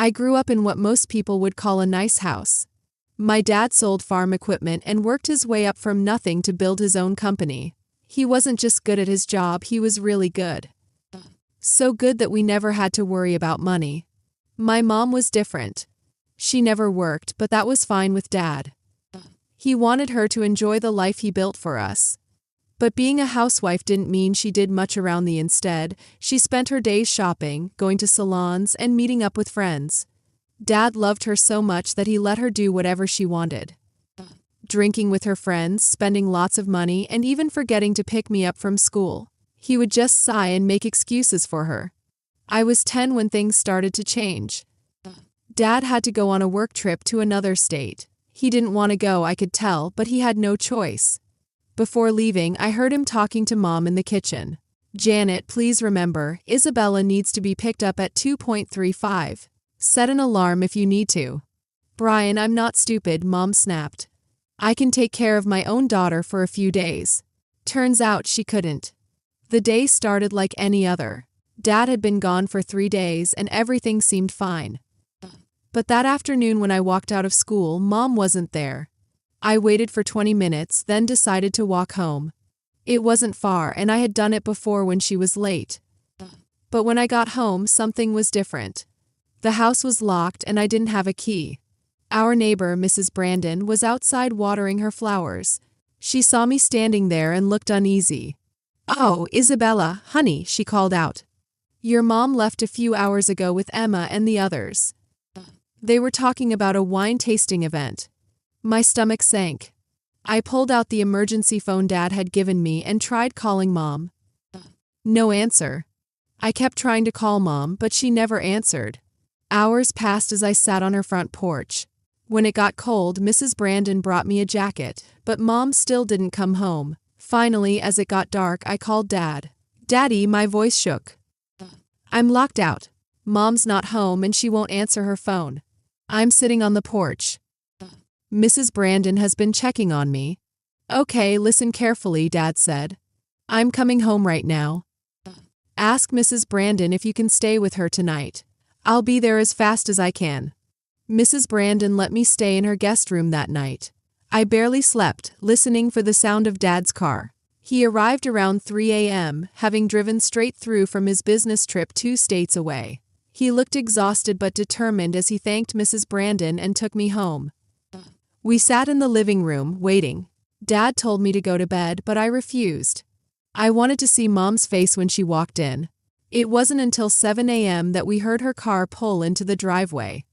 I grew up in what most people would call a nice house. My dad sold farm equipment and worked his way up from nothing to build his own company. He wasn't just good at his job, he was really good. So good that we never had to worry about money. My mom was different. She never worked, but that was fine with Dad. He wanted her to enjoy the life he built for us. But being a housewife didn't mean she did much around the instead. She spent her days shopping, going to salons, and meeting up with friends. Dad loved her so much that he let her do whatever she wanted. Drinking with her friends, spending lots of money, and even forgetting to pick me up from school. He would just sigh and make excuses for her. I was 10 when things started to change. Dad had to go on a work trip to another state. He didn't want to go, I could tell, but he had no choice. Before leaving, I heard him talking to Mom in the kitchen. "Janet, please remember, Isabella needs to be picked up at 2:35. Set an alarm if you need to." "Brian, I'm not stupid," Mom snapped. "I can take care of my own daughter for a few days." Turns out she couldn't. The day started like any other. Dad had been gone for 3 days and everything seemed fine. But that afternoon when I walked out of school, Mom wasn't there. I waited for 20 minutes, then decided to walk home. It wasn't far, and I had done it before when she was late. But when I got home, something was different. The house was locked and I didn't have a key. Our neighbor, Mrs. Brandon, was outside watering her flowers. She saw me standing there and looked uneasy. "Oh, Isabella, honey," she called out. "Your mom left a few hours ago with Emma and the others. They were talking about a wine tasting event." My stomach sank. I pulled out the emergency phone Dad had given me and tried calling Mom. No answer. I kept trying to call Mom, but she never answered. Hours passed as I sat on her front porch. When it got cold, Mrs. Brandon brought me a jacket, but Mom still didn't come home. Finally, as it got dark, I called Dad. "Daddy," my voice shook. "I'm locked out. Mom's not home and she won't answer her phone. I'm sitting on the porch. Mrs. Brandon has been checking on me." "Okay, listen carefully," Dad said. "I'm coming home right now. Ask Mrs. Brandon if you can stay with her tonight. I'll be there as fast as I can." Mrs. Brandon let me stay in her guest room that night. I barely slept, listening for the sound of Dad's car. He arrived around 3 a.m., having driven straight through from his business trip 2 states away. He looked exhausted but determined as he thanked Mrs. Brandon and took me home. We sat in the living room, waiting. Dad told me to go to bed, but I refused. I wanted to see Mom's face when she walked in. It wasn't until 7 a.m. that we heard her car pull into the driveway.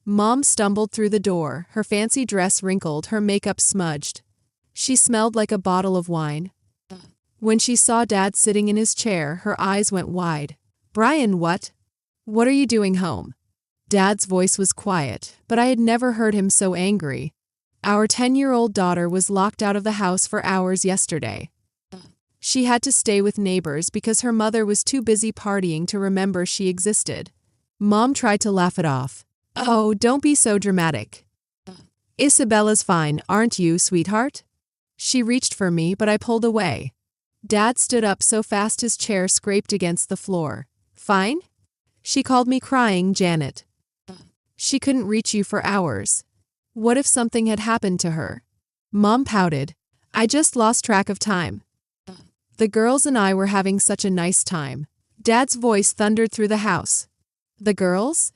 Mom stumbled through the door, her fancy dress wrinkled, her makeup smudged. She smelled like a bottle of wine. When she saw Dad sitting in his chair, her eyes went wide. "Brian, what? What are you doing home?" Dad's voice was quiet, but I had never heard him so angry. "Our 10-year-old daughter was locked out of the house for hours yesterday. She had to stay with neighbors because her mother was too busy partying to remember she existed." Mom tried to laugh it off. "Oh, don't be so dramatic. Isabella's fine, aren't you, sweetheart?" She reached for me, but I pulled away. Dad stood up so fast his chair scraped against the floor. "Fine?" She called me crying, "Janet. She couldn't reach you for hours. What if something had happened to her?" Mom pouted. "I just lost track of time. The girls and I were having such a nice time." Dad's voice thundered through the house. "The girls?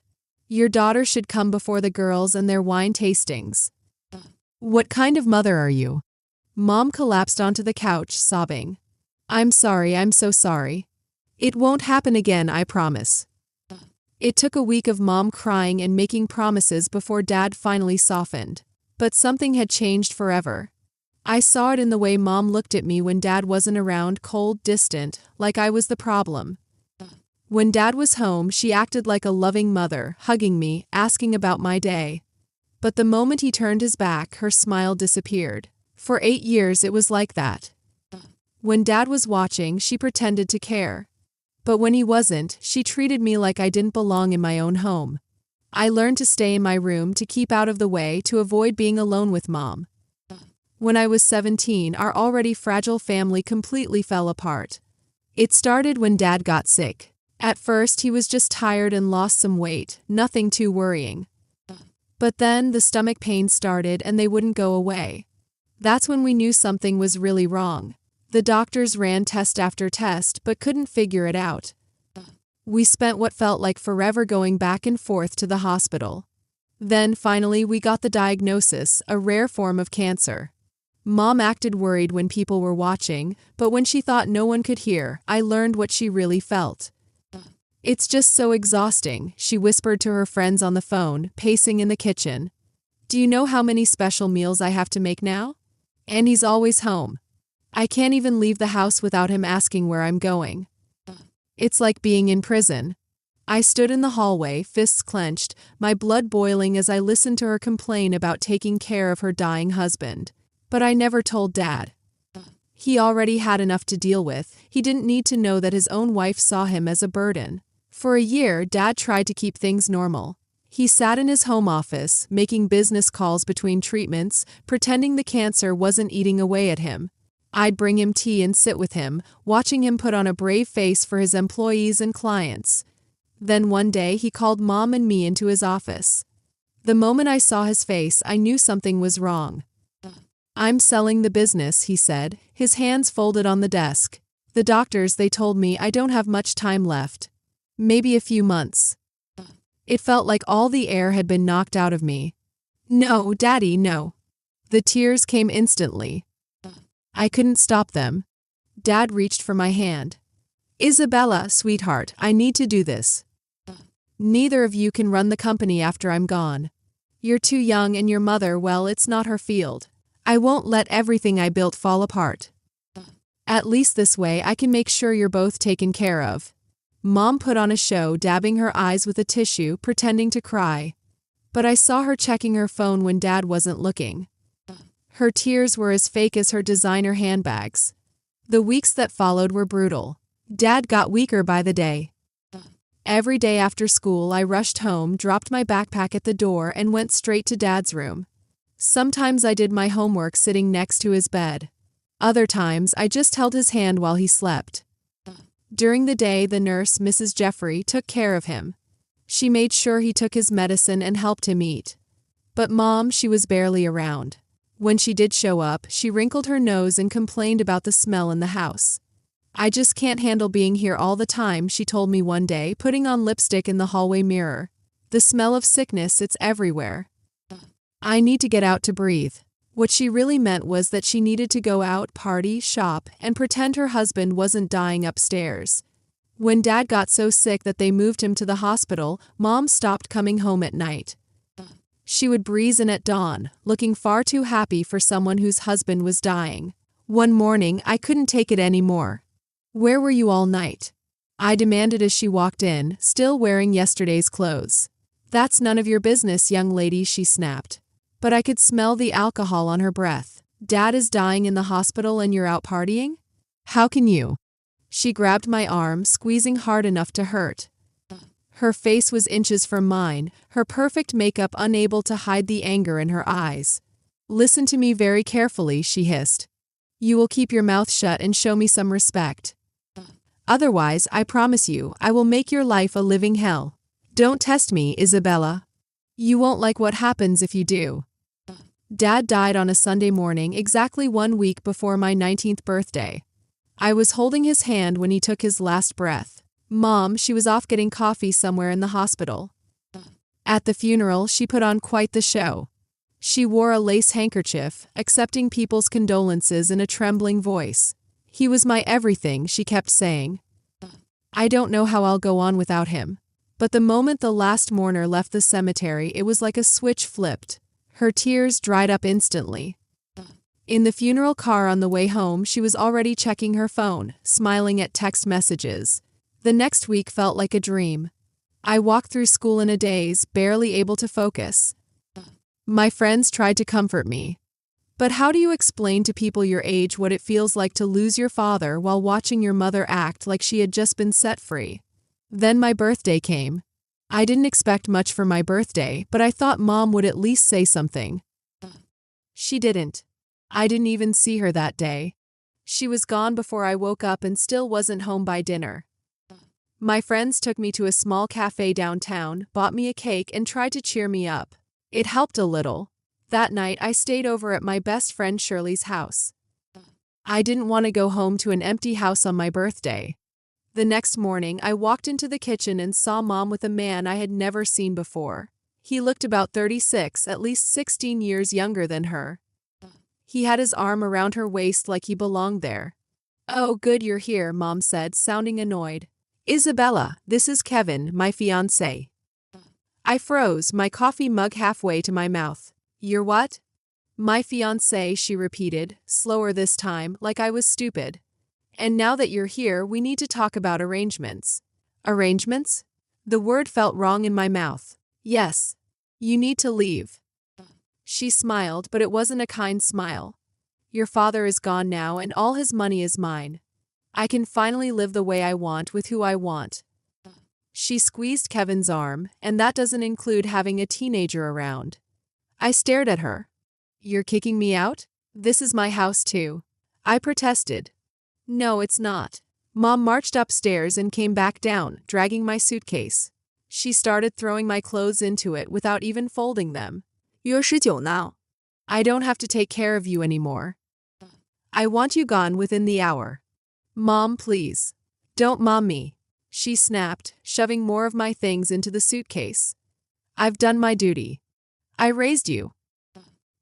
Your daughter should come before the girls and their wine tastings. What kind of mother are you?" Mom collapsed onto the couch, sobbing. "I'm sorry, I'm so sorry. It won't happen again, I promise." It took a week of Mom crying and making promises before Dad finally softened. But something had changed forever. I saw it in the way Mom looked at me when Dad wasn't around, cold, distant, like I was the problem. When Dad was home, she acted like a loving mother, hugging me, asking about my day. But the moment he turned his back, her smile disappeared. For 8 years it was like that. When Dad was watching, she pretended to care. But when he wasn't, she treated me like I didn't belong in my own home. I learned to stay in my room, to keep out of the way, to avoid being alone with Mom. When I was 17, our already fragile family completely fell apart. It started when Dad got sick. At first, he was just tired and lost some weight, nothing too worrying. But then the stomach pains started and they wouldn't go away. That's when we knew something was really wrong. The doctors ran test after test but couldn't figure it out. We spent what felt like forever going back and forth to the hospital. Then, finally, we got the diagnosis, a rare form of cancer. Mom acted worried when people were watching, but when she thought no one could hear, I learned what she really felt. "It's just so exhausting," she whispered to her friends on the phone, pacing in the kitchen. "Do you know how many special meals I have to make now? And he's always home. I can't even leave the house without him asking where I'm going. It's like being in prison." I stood in the hallway, fists clenched, my blood boiling as I listened to her complain about taking care of her dying husband. But I never told Dad. He already had enough to deal with. He didn't need to know that his own wife saw him as a burden. For a year, Dad tried to keep things normal. He sat in his home office, making business calls between treatments, pretending the cancer wasn't eating away at him. I'd bring him tea and sit with him, watching him put on a brave face for his employees and clients. Then one day, he called Mom and me into his office. The moment I saw his face, I knew something was wrong. "I'm selling the business," he said, his hands folded on the desk. "The doctors, they told me I don't have much time left. Maybe a few months." It felt like all the air had been knocked out of me. "No, Daddy, no." The tears came instantly. I couldn't stop them. Dad reached for my hand. "Isabella, sweetheart, I need to do this. Neither of you can run the company after I'm gone. You're too young and your mother, well, it's not her field. I won't let everything I built fall apart. At least this way I can make sure you're both taken care of." Mom put on a show, dabbing her eyes with a tissue, pretending to cry. But I saw her checking her phone when Dad wasn't looking. Her tears were as fake as her designer handbags. The weeks that followed were brutal. Dad got weaker by the day. Every day after school, I rushed home, dropped my backpack at the door, and went straight to Dad's room. Sometimes I did my homework sitting next to his bed. Other times, I just held his hand while he slept. During the day, the nurse, Mrs. Jeffrey, took care of him. She made sure he took his medicine and helped him eat. But Mom, she was barely around. When she did show up, she wrinkled her nose and complained about the smell in the house. "I just can't handle being here all the time," she told me one day, putting on lipstick in the hallway mirror. "The smell of sickness, it's everywhere. I need to get out to breathe." What she really meant was that she needed to go out, party, shop, and pretend her husband wasn't dying upstairs. When Dad got so sick that they moved him to the hospital, Mom stopped coming home at night. She would breeze in at dawn, looking far too happy for someone whose husband was dying. One morning, I couldn't take it anymore. "Where were you all night?" I demanded as she walked in, still wearing yesterday's clothes. "That's none of your business, young lady," she snapped. But I could smell the alcohol on her breath. "Dad is dying in the hospital and you're out partying? How can you?" She grabbed my arm, squeezing hard enough to hurt. Her face was inches from mine, her perfect makeup unable to hide the anger in her eyes. "Listen to me very carefully," she hissed. "You will keep your mouth shut and show me some respect. Otherwise, I promise you, I will make your life a living hell. Don't test me, Isabella. You won't like what happens if you do." Dad died on a Sunday morning, exactly 1 week before my 19th birthday. I was holding his hand when he took his last breath. Mom, she was off getting coffee somewhere in the hospital. At the funeral, she put on quite the show. She wore a lace handkerchief, accepting people's condolences in a trembling voice. "He was my everything," she kept saying. "I don't know how I'll go on without him." But the moment the last mourner left the cemetery, it was like a switch flipped. Her tears dried up instantly. In the funeral car on the way home, she was already checking her phone, smiling at text messages. The next week felt like a dream. I walked through school in a daze, barely able to focus. My friends tried to comfort me. But how do you explain to people your age what it feels like to lose your father while watching your mother act like she had just been set free? Then my birthday came. I didn't expect much for my birthday, but I thought Mom would at least say something. She didn't. I didn't even see her that day. She was gone before I woke up and still wasn't home by dinner. My friends took me to a small cafe downtown, bought me a cake, and tried to cheer me up. It helped a little. That night, I stayed over at my best friend Shirley's house. I didn't want to go home to an empty house on my birthday. The next morning, I walked into the kitchen and saw Mom with a man I had never seen before. He looked about 36, at least 16 years younger than her. He had his arm around her waist like he belonged there. "Oh, good you're here," Mom said, sounding annoyed. "Isabella, this is Kevin, my fiancé." I froze, my coffee mug halfway to my mouth. "You're what?" "My fiancé," she repeated, slower this time, like I was stupid. "And now that you're here, we need to talk about arrangements." "Arrangements?" The word felt wrong in my mouth. "Yes. You need to leave." She smiled, but it wasn't a kind smile. "Your father is gone now, and all his money is mine. I can finally live the way I want with who I want." She squeezed Kevin's arm, and that doesn't include having a teenager around. I stared at her. "You're kicking me out? This is my house too." I protested. "No, it's not." Mom marched upstairs and came back down, dragging my suitcase. She started throwing my clothes into it without even folding them. "You're 19 now. I don't have to take care of you anymore. I want you gone within the hour." "Mom, please. Don't mom me," she snapped, shoving more of my things into the suitcase. "I've done my duty. I raised you.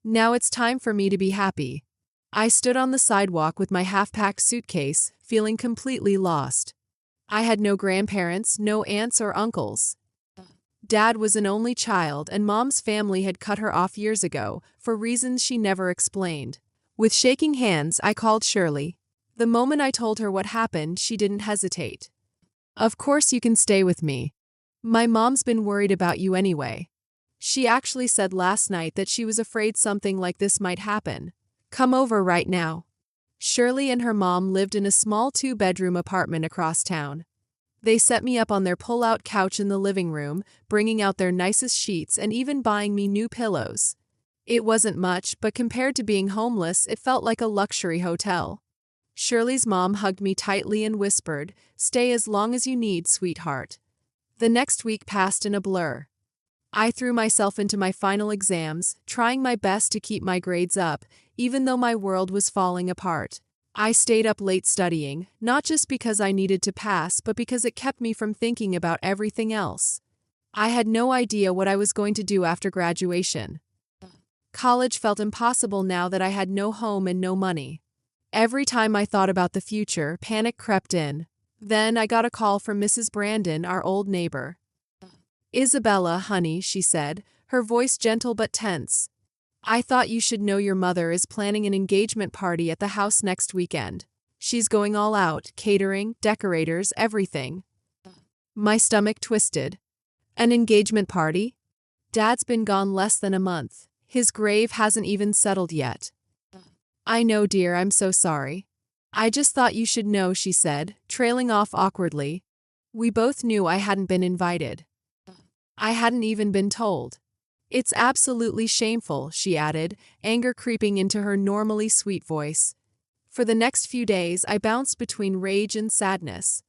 Now it's time for me to be happy." I stood on the sidewalk with my half-packed suitcase, feeling completely lost. I had no grandparents, no aunts or uncles. Dad was an only child, and Mom's family had cut her off years ago, for reasons she never explained. With shaking hands, I called Shirley. The moment I told her what happened, she didn't hesitate. "Of course you can stay with me. My mom's been worried about you anyway. She actually said last night that she was afraid something like this might happen. Come over right now." Shirley and her mom lived in a small 2-bedroom apartment across town. They set me up on their pull-out couch in the living room, bringing out their nicest sheets and even buying me new pillows. It wasn't much, but compared to being homeless, it felt like a luxury hotel. Shirley's mom hugged me tightly and whispered, "Stay as long as you need, sweetheart." The next week passed in a blur. I threw myself into my final exams, trying my best to keep my grades up, even though my world was falling apart. I stayed up late studying, not just because I needed to pass, but because it kept me from thinking about everything else. I had no idea what I was going to do after graduation. College felt impossible now that I had no home and no money. Every time I thought about the future, panic crept in. Then I got a call from Mrs. Brandon, our old neighbor. "Isabella, honey," she said, her voice gentle but tense. "I thought you should know your mother is planning an engagement party at the house next weekend. She's going all out, catering, decorators, everything." My stomach twisted. An engagement party? Dad's been gone less than a month. His grave hasn't even settled yet. "I know, dear, I'm so sorry. I just thought you should know," she said, trailing off awkwardly. We both knew I hadn't been invited. I hadn't even been told. "It's absolutely shameful," she added, anger creeping into her normally sweet voice. For the next few days, I bounced between rage and sadness.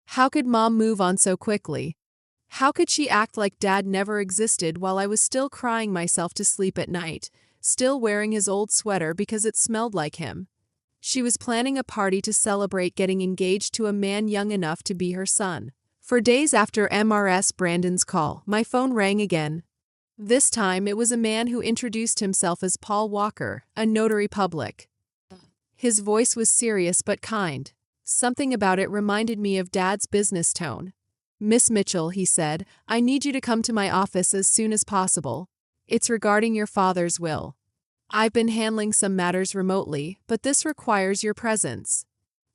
How could Mom move on so quickly? How could she act like Dad never existed while I was still crying myself to sleep at night, still wearing his old sweater because it smelled like him? She was planning a party to celebrate getting engaged to a man young enough to be her son. For days after Mrs. Brandon's call, my phone rang again. This time it was a man who introduced himself as Paul Walker, a notary public. His voice was serious but kind. Something about it reminded me of Dad's business tone. "Miss Mitchell," he said, "I need you to come to my office as soon as possible. It's regarding your father's will. I've been handling some matters remotely, but this requires your presence."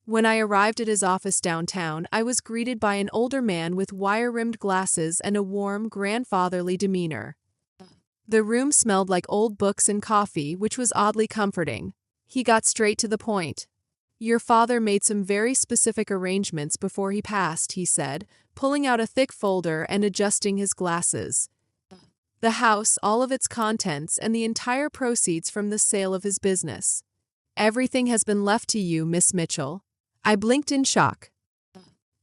When I arrived at his office downtown, I was greeted by an older man with wire-rimmed glasses and a warm, grandfatherly demeanor. The room smelled like old books and coffee, which was oddly comforting. He got straight to the point. "Your father made some very specific arrangements before he passed," he said, pulling out a thick folder and adjusting his glasses. "The house, all of its contents, and the entire proceeds from the sale of his business. Everything has been left to you, Miss Mitchell." I blinked in shock.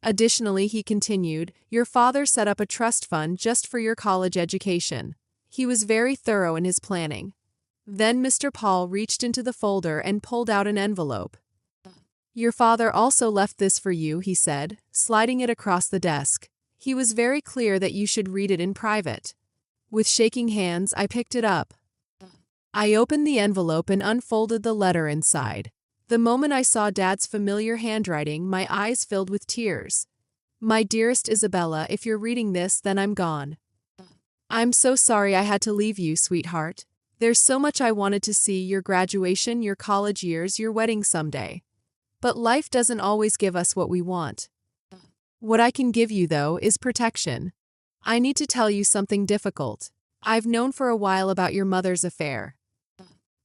Additionally, he continued, your father set up a trust fund just for your college education. He was very thorough in his planning. Then Mr. Paul reached into the folder and pulled out an envelope. Your father also left this for you, he said, sliding it across the desk. He was very clear that you should read it in private. With shaking hands, I picked it up. I opened the envelope and unfolded the letter inside. The moment I saw Dad's familiar handwriting, my eyes filled with tears. My dearest Isabella, if you're reading this, then I'm gone. I'm so sorry I had to leave you, sweetheart. There's so much I wanted to see, your graduation, your college years, your wedding someday. But life doesn't always give us what we want. What I can give you, though, is protection. I need to tell you something difficult. I've known for a while about your mother's affair.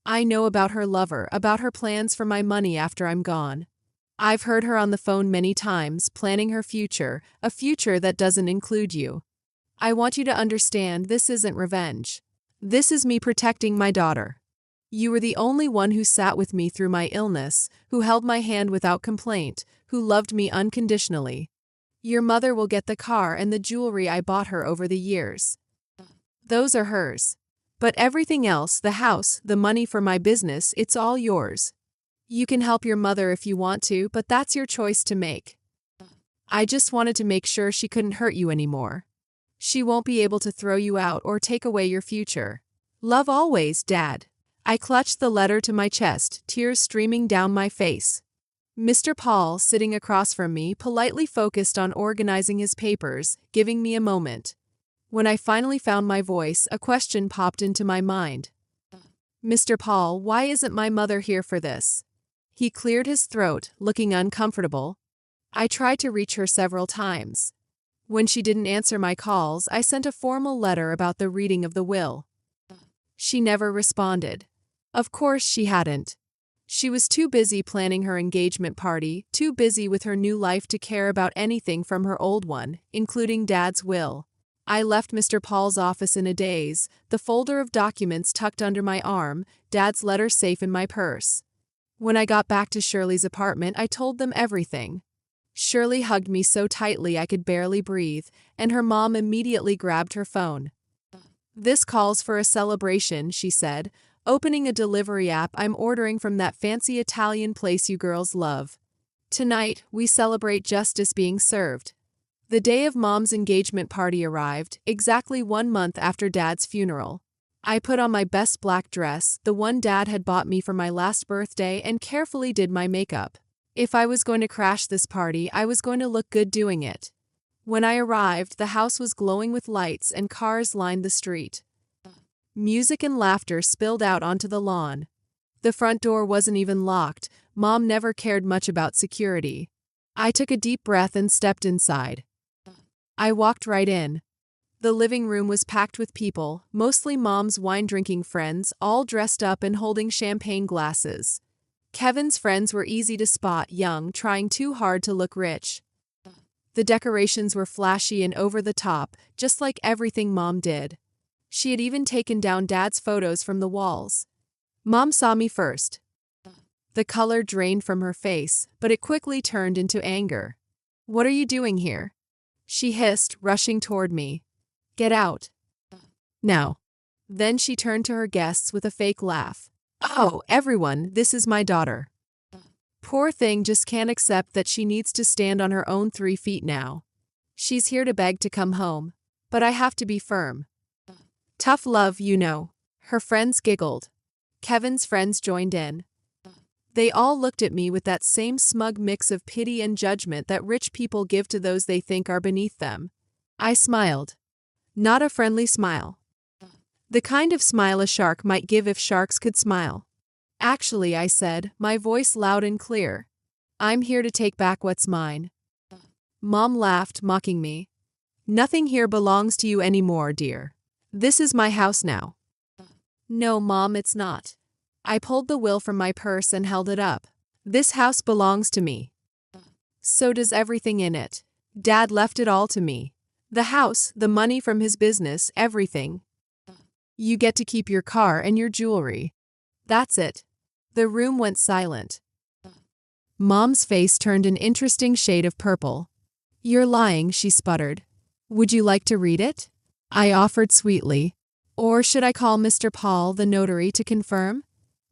I know about her lover, about her plans for my money after I'm gone. I've heard her on the phone many times, planning her future, a future that doesn't include you. I want you to understand this isn't revenge. This is me protecting my daughter. You were the only one who sat with me through my illness, who held my hand without complaint, who loved me unconditionally. Your mother will get the car and the jewelry I bought her over the years. Those are hers. But everything else, the house, the money for my business, it's all yours. You can help your mother if you want to, but that's your choice to make. I just wanted to make sure she couldn't hurt you anymore. She won't be able to throw you out or take away your future. Love always, Dad. I clutched the letter to my chest, tears streaming down my face. Mr. Paul, sitting across from me, politely focused on organizing his papers, giving me a moment. When I finally found my voice, a question popped into my mind. Mr. Paul, why isn't my mother here for this? He cleared his throat, looking uncomfortable. I tried to reach her several times. When she didn't answer my calls, I sent a formal letter about the reading of the will. She never responded. Of course she hadn't. She was too busy planning her engagement party, too busy with her new life to care about anything from her old one, including Dad's will. I left Mr. Paul's office in a daze, the folder of documents tucked under my arm, Dad's letter safe in my purse. When I got back to Shirley's apartment, I told them everything. Shirley hugged me so tightly I could barely breathe, and her mom immediately grabbed her phone. This calls for a celebration, she said, opening a delivery app. I'm ordering from that fancy Italian place you girls love. Tonight, we celebrate justice being served. The day of Mom's engagement party arrived, exactly 1 month after Dad's funeral. I put on my best black dress, the one Dad had bought me for my last birthday, and carefully did my makeup. If I was going to crash this party, I was going to look good doing it. When I arrived, the house was glowing with lights and cars lined the street. Music and laughter spilled out onto the lawn. The front door wasn't even locked. Mom never cared much about security. I took a deep breath and stepped inside. I walked right in. The living room was packed with people, mostly Mom's wine-drinking friends, all dressed up and holding champagne glasses. Kevin's friends were easy to spot, young, trying too hard to look rich. The decorations were flashy and over the top, just like everything Mom did. She had even taken down Dad's photos from the walls. Mom saw me first. The color drained from her face, but it quickly turned into anger. "What are you doing here?" she hissed, rushing toward me. "Get out. Now." Then she turned to her guests with a fake laugh. "Oh, everyone, this is my daughter. Poor thing just can't accept that she needs to stand on her own 3 feet now. She's here to beg to come home. But I have to be firm. Tough love, you know." Her friends giggled. Kevin's friends joined in. They all looked at me with that same smug mix of pity and judgment that rich people give to those they think are beneath them. I smiled. Not a friendly smile. The kind of smile a shark might give if sharks could smile. "Actually," I said, my voice loud and clear, "I'm here to take back what's mine." Mom laughed, mocking me. "Nothing here belongs to you anymore, dear. This is my house now." "No, Mom, it's not." I pulled the will from my purse and held it up. "This house belongs to me. So does everything in it. Dad left it all to me. The house, the money from his business, everything. You get to keep your car and your jewelry. That's it." The room went silent. Mom's face turned an interesting shade of purple. You're lying, she sputtered. Would you like to read it? I offered sweetly. Or should I call Mr. Paul, the notary, to confirm?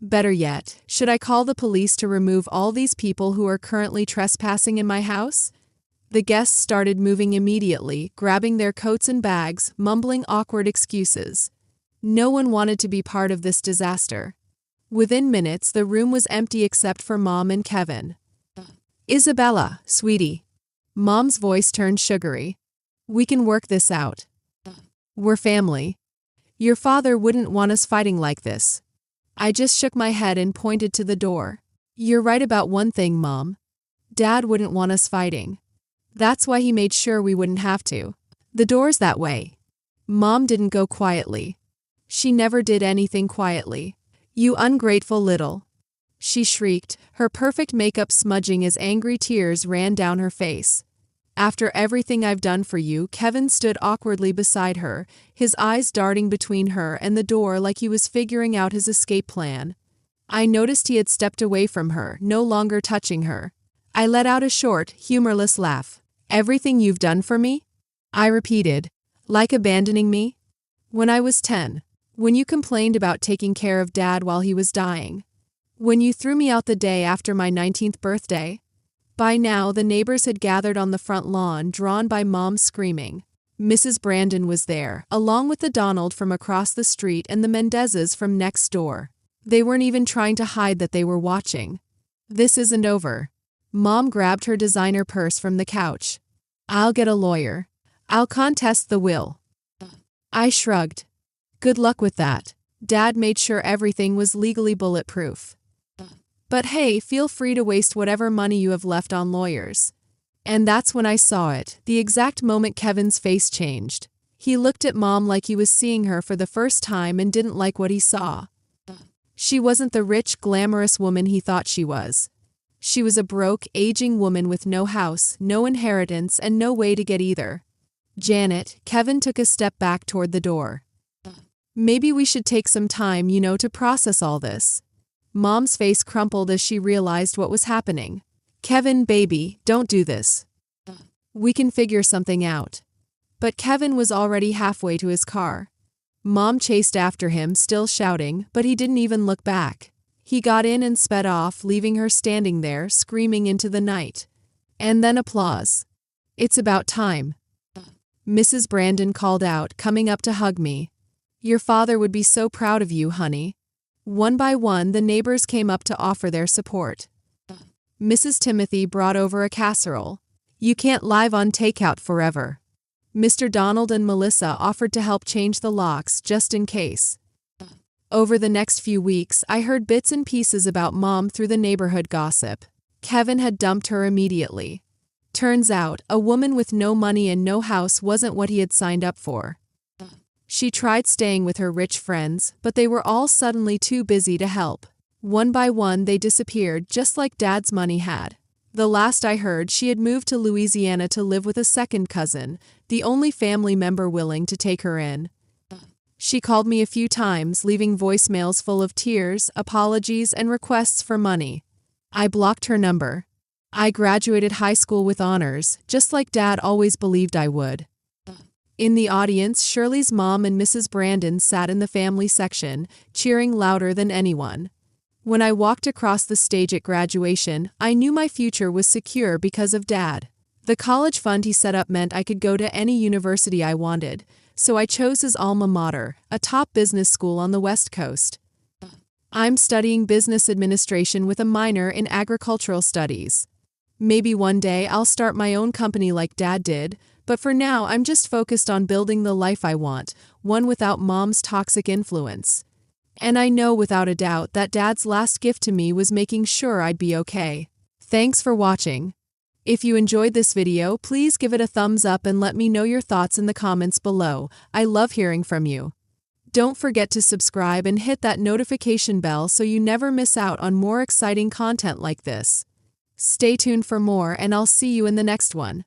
Better yet, should I call the police to remove all these people who are currently trespassing in my house? The guests started moving immediately, grabbing their coats and bags, mumbling awkward excuses. No one wanted to be part of this disaster. Within minutes, the room was empty except for Mom and Kevin. Isabella, sweetie. Mom's voice turned sugary. We can work this out. We're family. Your father wouldn't want us fighting like this. I just shook my head and pointed to the door. You're right about one thing, Mom. Dad wouldn't want us fighting. That's why he made sure we wouldn't have to. The door's that way. Mom didn't go quietly. She never did anything quietly. You ungrateful little. She shrieked, her perfect makeup smudging as angry tears ran down her face. After everything I've done for you, Kevin stood awkwardly beside her, his eyes darting between her and the door like he was figuring out his escape plan. I noticed he had stepped away from her, no longer touching her. I let out a short, humorless laugh. Everything you've done for me? I repeated. Like abandoning me? When I was 10. When you complained about taking care of Dad while he was dying. When you threw me out the day after my 19th birthday. By now, the neighbors had gathered on the front lawn, drawn by Mom screaming. Mrs. Brandon was there, along with the Donald from across the street and the Mendezes from next door. They weren't even trying to hide that they were watching. This isn't over. Mom grabbed her designer purse from the couch. I'll get a lawyer. I'll contest the will. I shrugged. Good luck with that. Dad made sure everything was legally bulletproof. But hey, feel free to waste whatever money you have left on lawyers. And that's when I saw it, the exact moment Kevin's face changed. He looked at Mom like he was seeing her for the first time and didn't like what he saw. She wasn't the rich, glamorous woman he thought she was. She was a broke, aging woman with no house, no inheritance, and no way to get either. Janet, Kevin took a step back toward the door. Maybe we should take some time, to process all this. Mom's face crumpled as she realized what was happening. Kevin, baby, don't do this. We can figure something out. But Kevin was already halfway to his car. Mom chased after him, still shouting, but he didn't even look back. He got in and sped off, leaving her standing there, screaming into the night. And then applause. It's about time. Mrs. Brandon called out, coming up to hug me. Your father would be so proud of you, honey. One by one, the neighbors came up to offer their support. Mrs. Timothy brought over a casserole. You can't live on takeout forever. Mr. Donald and Melissa offered to help change the locks, just in case. Over the next few weeks, I heard bits and pieces about Mom through the neighborhood gossip. Kevin had dumped her immediately. Turns out, a woman with no money and no house wasn't what he had signed up for. She tried staying with her rich friends, but they were all suddenly too busy to help. One by one, they disappeared, just like Dad's money had. The last I heard, she had moved to Louisiana to live with a second cousin, the only family member willing to take her in. She called me a few times, leaving voicemails full of tears, apologies, and requests for money. I blocked her number. I graduated high school with honors, just like Dad always believed I would. In the audience, Shirley's mom and Mrs. Brandon sat in the family section, cheering louder than anyone. When I walked across the stage at graduation, I knew my future was secure because of Dad. The college fund he set up meant I could go to any university I wanted, so I chose his alma mater, a top business school on the West Coast. I'm studying business administration with a minor in agricultural studies. Maybe one day I'll start my own company like Dad did, but for now I'm just focused on building the life I want, one without Mom's toxic influence. And I know without a doubt that Dad's last gift to me was making sure I'd be okay. Thanks for watching. If you enjoyed this video, please give it a thumbs up and let me know your thoughts in the comments below. I love hearing from you. Don't forget to subscribe and hit that notification bell so you never miss out on more exciting content like this. Stay tuned for more, and I'll see you in the next one.